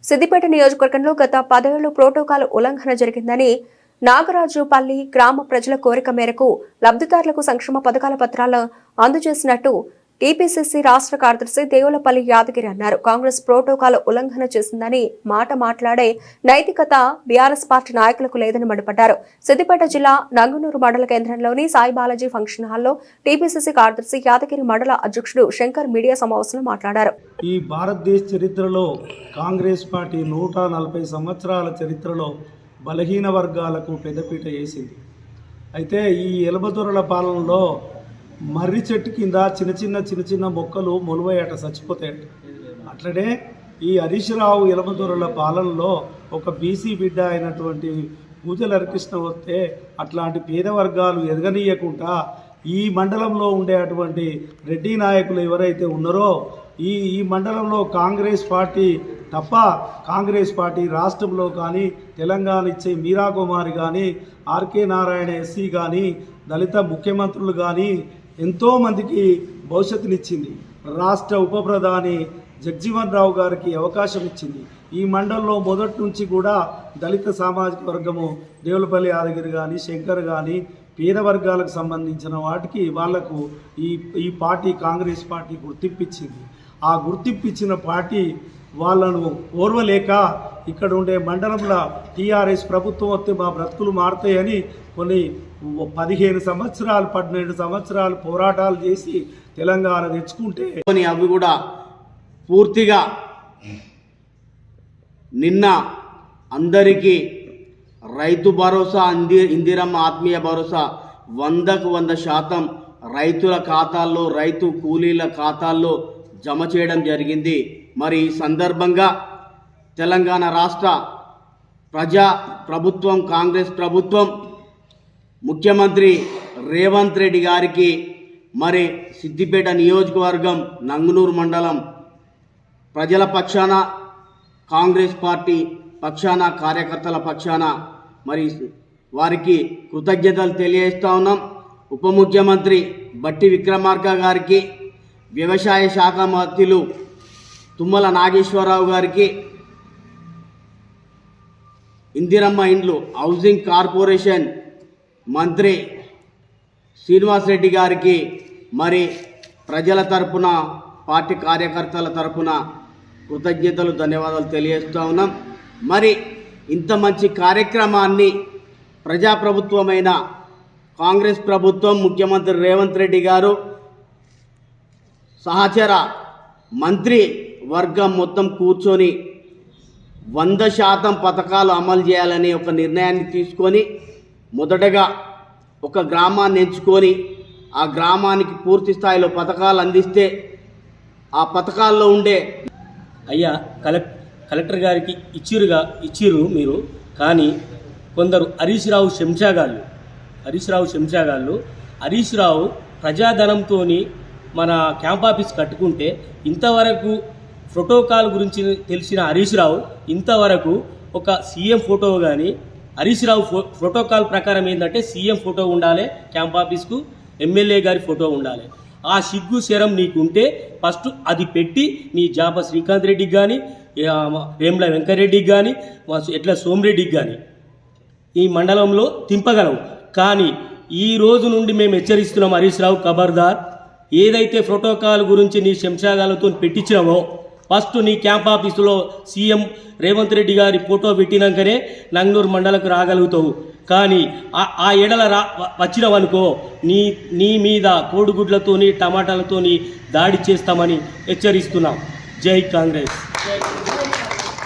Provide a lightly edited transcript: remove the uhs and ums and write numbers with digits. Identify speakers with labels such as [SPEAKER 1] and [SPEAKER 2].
[SPEAKER 1] సిద్దిపేట నియోజకవర్గంలో గత 10 ఏళ్లు ప్రోటోకాల్ ఉల్లంఘన జరిగిందని నాగరాజుపల్లి గ్రామ ప్రజల కోరిక మేరకు లబ్ధిదారులకు సంక్షేమ పథకాల పత్రాలు అందజేసినట్టు టీపీసీసీ రాష్ట్ర కార్యదర్శి దేవులపల్లి యాదగిరి అన్నారు. కాంగ్రెస్ ప్రోటోకాల్ ఉల్లంఘన చేసిందని మాట్లాడే నైతికత బీఆర్ఎస్ పార్టీ నాయకులకు లేదని మండిపడ్డారు. సిద్దిపేట జిల్లా నంగునూరు మండల కేంద్రంలోని సాయి బాలాజీ ఫంక్షన్ హాల్లో టీపీసీసీ కార్యదర్శి యాదగిరి మండల అధ్యక్షుడు శంకర్ మీడియా సమావేశంలో మాట్లాడారు.
[SPEAKER 2] ఈ భారతదేశ చరిత్రలో కాంగ్రెస్ పార్టీ 140 సంవత్సరాల చరిత్రలో బలహీన వర్గాలకు పెద్దపీట వేసింది. అయితే ఈ ఎలబదొరల పాలనలో మర్రి చెట్టు కింద చిన్న చిన్న మొక్కలు మొలువయ్యట, చచ్చిపోతాయట. అట్లనే ఈ హరీష్ రావు ఎలబదొరల పాలనలో ఒక బీసీ బిడ్డ అయినటువంటి పూజల హరికృష్ణ వస్తే అట్లాంటి పేద వర్గాలు ఎదగనీయకుండా ఈ మండలంలో ఉండేటువంటి రెడ్డి నాయకులు ఎవరైతే ఉన్నారో ఈ మండలంలో కాంగ్రెస్ పార్టీ తప్ప కాంగ్రెస్ పార్టీ రాష్ట్రంలో కానీ తెలంగాణ ఇచ్చే మీరా కుమారి కానీ ఆర్కే నారాయణ ఎస్సీ కానీ దళిత ముఖ్యమంత్రులు కానీ ఎంతోమందికి భవిష్యత్తునిచ్చింది. రాష్ట్ర ఉప ప్రధాని జగజీవన్ రావు గారికి అవకాశం ఇచ్చింది. ఈ మండలంలో మొదటి నుంచి కూడా దళిత సామాజిక వర్గము దేవులపల్లి యాదగిరి కానీ శంకర్ కానీ పేద వర్గాలకు సంబంధించిన వాటికి వాళ్లకు ఈ పార్టీ కాంగ్రెస్ పార్టీ గుర్తింపించింది. ఆ గుర్తింపించిన పార్టీ వాళ్ళను ఓర్వలేక ఇక్కడ ఉండే మండలంలో టీఆర్ఎస్ ప్రభుత్వం వస్తే మా బ్రతుకులు మారుతాయని కొన్ని 15 సంవత్సరాలు 12 సంవత్సరాలు పోరాటాలు చేసి తెలంగాణ తెచ్చుకుంటే
[SPEAKER 3] అవి కూడా పూర్తిగా నిన్న అందరికీ రైతు భరోసా ఇందిరమ్మ ఆత్మీయ భరోసా 100కు 100% రైతుల ఖాతాల్లో రైతు కూలీల ఖాతాల్లో జమ చేయడం జరిగింది. మరి ఈ సందర్భంగా తెలంగాణ రాష్ట్ర ప్రభుత్వం కాంగ్రెస్ ప్రభుత్వం ముఖ్యమంత్రి రేవంత్ రెడ్డి గారికి మరి సిద్దిపేట నియోజకవర్గం నంగునూరు మండలం ప్రజల పక్షాన కాంగ్రెస్ పార్టీ పక్షాన కార్యకర్తల పక్షాన మరి వారికి కృతజ్ఞతలు తెలియజేస్తా ఉన్నాం. ఉప ముఖ్యమంత్రి బట్టి విక్రమార్క గారికి, వ్యవసాయ శాఖ మంత్రులు తుమ్మల నాగేశ్వరరావు గారికి, ఇందిరమ్మ ఇండ్లు హౌసింగ్ కార్పొరేషన్ మంత్రి శ్రీనివాస్ రెడ్డి గారికి మరి ప్రజల తరపున పార్టీ కార్యకర్తల తరపున కృతజ్ఞతలు ధన్యవాదాలు తెలియజేస్తూ ఉన్నాం. మరి ఇంత మంచి కార్యక్రమాన్ని ప్రజాప్రభుత్వమైన కాంగ్రెస్ ప్రభుత్వం ముఖ్యమంత్రి రేవంత్ రెడ్డి గారు సహచర మంత్రి వర్గం మొత్తం కూర్చొని 100% పథకాలు అమలు చేయాలని ఒక నిర్ణయాన్ని తీసుకొని మొదటగా ఒక గ్రామాన్ని ఎంచుకొని ఆ గ్రామానికి పూర్తి స్థాయిలో పథకాలు అందిస్తే ఆ పథకాల్లో ఉండే
[SPEAKER 4] అయ్యా కలెక్టర్ గారికి ఇచ్చిరు మీరు, కానీ కొందరు హరీష్ రావు శంషాగాళ్ళు హరీష్ రావు ప్రజాధనంతో మన క్యాంప్ ఆఫీస్ కట్టుకుంటే ఇంతవరకు ప్రోటోకాల్ గురించి తెలిసిన హరీష్ రావు ఇంతవరకు ఒక సీఎం ఫోటో కానీ హరీష్ రావు ప్రోటోకాల్ ప్రకారం ఏంటంటే సీఎం ఫోటో ఉండాలి, క్యాంప్ ఆఫీస్కు ఎమ్మెల్యే గారి ఫోటో ఉండాలి. ఆ సిగ్గు శరం నీకుంటే ఫస్ట్ అది పెట్టి నీ జాప శ్రీకాంత్ రెడ్డికి కానీ వేముల వెంకరెడ్డికి కానీ ఎట్లా సోమిరెడ్డికి కానీ ఈ మండలంలో తింపగలవు. కానీ ఈ రోజు నుండి మేము హెచ్చరిస్తున్నాం, హరీష్ రావు ఖబర్దార్. ఏదైతే ప్రోటోకాల్ గురించి నీ శంషాగాలతో పెట్టించినావో ఫస్ట్ నీ క్యాంప్ ఆఫీసులో సీఎం రేవంత్ రెడ్డి గారి ఫోటో పెట్టినాకనే నంగనూరు మండలకు రాగలుగుతావు. కానీ ఆ ఎడల వచ్చినవనుకో నీ మీద కోడిగుడ్లతోని టమాటాలతోని దాడి చేస్తామని హెచ్చరిస్తున్నాం. జై కాంగ్రెస్.